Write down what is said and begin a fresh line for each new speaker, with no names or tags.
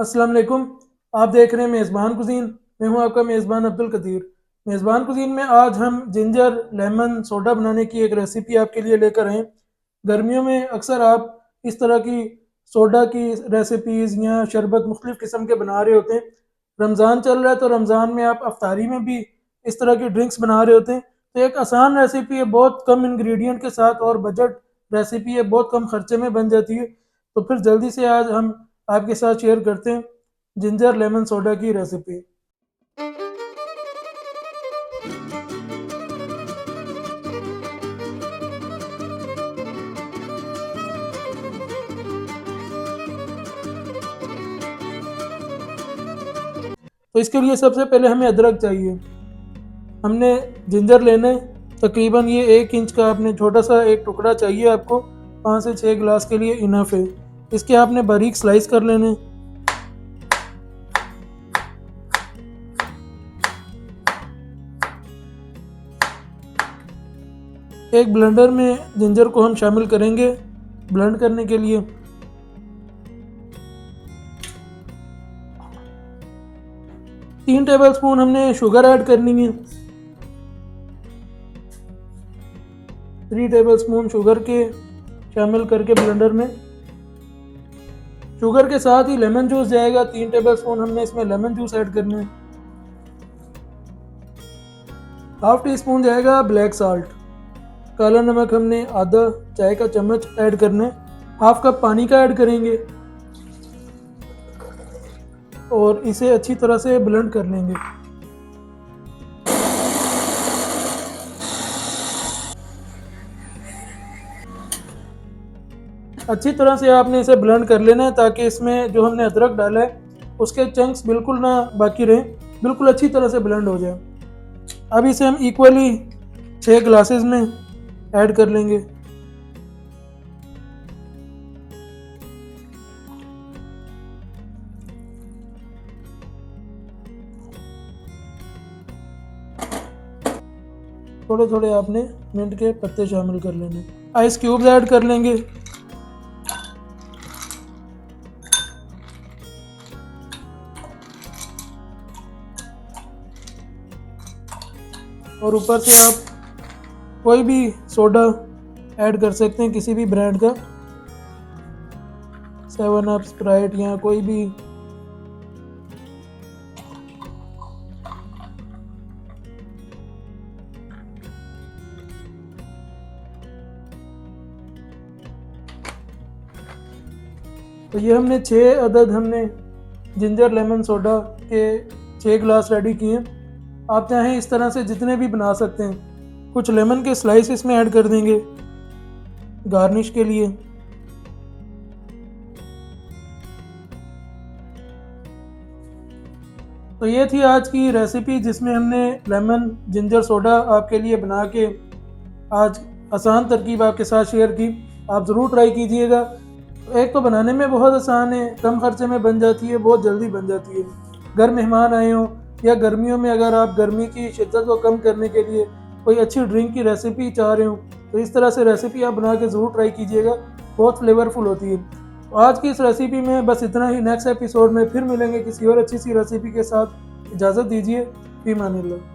अस्सलाम वालेकुम। आप देख रहे हैं मेज़बान कुज़ीन। मैं हूं आपका मेज़बान अब्दुल कदीर। मेज़बान कुज़ीन में आज हम जिंजर लेमन सोडा बनाने की एक रेसिपी आपके लिए लेकर आए हैं। गर्मियों में अक्सर आप इस तरह की सोडा की रेसिपीज़ या शरबत मुख्तलिफ़ किस्म के बना रहे होते हैं। रमज़ान चल रहा है तो रमज़ान में आप अफ्तारी में भी इस तरह की ड्रिंक्स बना रहे होते हैं। तो एक आसान रेसिपी है, बहुत कम इंग्रेडिएंट के साथ और बजट रेसिपी है, बहुत कम खर्चे में बन जाती है। तो फिर जल्दी से आज हम आपके साथ शेयर करते हैं जिंजर लेमन सोडा की रेसिपी। तो इसके लिए सबसे पहले हमें अदरक चाहिए। हमने जिंजर लेना है, तकरीबन ये 1 इंच का आपने छोटा सा एक टुकड़ा चाहिए आपको। 5 से 6 गिलास के लिए इनफ है। इसके आपने बारीक स्लाइस कर लेने। एक ब्लेंडर में जिंजर को हम शामिल करेंगे ब्लेंड करने के लिए। 3 टेबल स्पून हमने शुगर ऐड करनी है। 3 टेबल स्पून शुगर के शामिल करके ब्लेंडर में, शुगर के साथ ही लेमन जूस जाएगा। 3 टेबल स्पून हमने इसमें लेमन जूस ऐड करना है। हाफ टी स्पून जाएगा ब्लैक साल्ट। काला नमक हमने आधा चाय का चम्मच ऐड करना है। हाफ कप पानी का ऐड करेंगे और इसे अच्छी तरह से ब्लेंड कर लेंगे। अच्छी तरह से आपने इसे ब्लेंड कर लेना है ताकि इसमें जो हमने अदरक डाला है उसके चंक्स बिल्कुल ना बाकी रहें, बिल्कुल अच्छी तरह से ब्लेंड हो जाए। अब इसे हम इक्वली 6 ग्लासेस में ऐड कर लेंगे। थोड़े थोड़े आपने मिंट के पत्ते शामिल कर लेने। आइस क्यूब्स ऐड कर लेंगे। और ऊपर से आप कोई भी सोडा ऐड कर सकते हैं, किसी भी ब्रांड का, 7 अप, स्प्राइट या कोई भी। तो ये हमने 6 अदद हमने जिंजर लेमन सोडा के 6 ग्लास रेडी किए हैं। आप चाहें इस तरह से जितने भी बना सकते हैं। कुछ लेमन के स्लाइस इसमें ऐड कर देंगे गार्निश के लिए। तो ये थी आज की रेसिपी जिसमें हमने लेमन जिंजर सोडा आपके लिए बना के आज आसान तरकीब आपके साथ शेयर की। आप ज़रूर ट्राई कीजिएगा। एक तो बनाने में बहुत आसान है, कम खर्चे में बन जाती है, बहुत जल्दी बन जाती है। घर मेहमान आए हों या गर्मियों में अगर आप गर्मी की शिद्दत को कम करने के लिए कोई अच्छी ड्रिंक की रेसिपी चाह रहे हो तो इस तरह से रेसिपी आप बना के ज़रूर ट्राई कीजिएगा, बहुत फ्लेवरफुल होती है। तो आज की इस रेसिपी में बस इतना ही। नेक्स्ट एपिसोड में फिर मिलेंगे किसी और अच्छी सी रेसिपी के साथ। इजाज़त दीजिए। फी मानिल्लाह।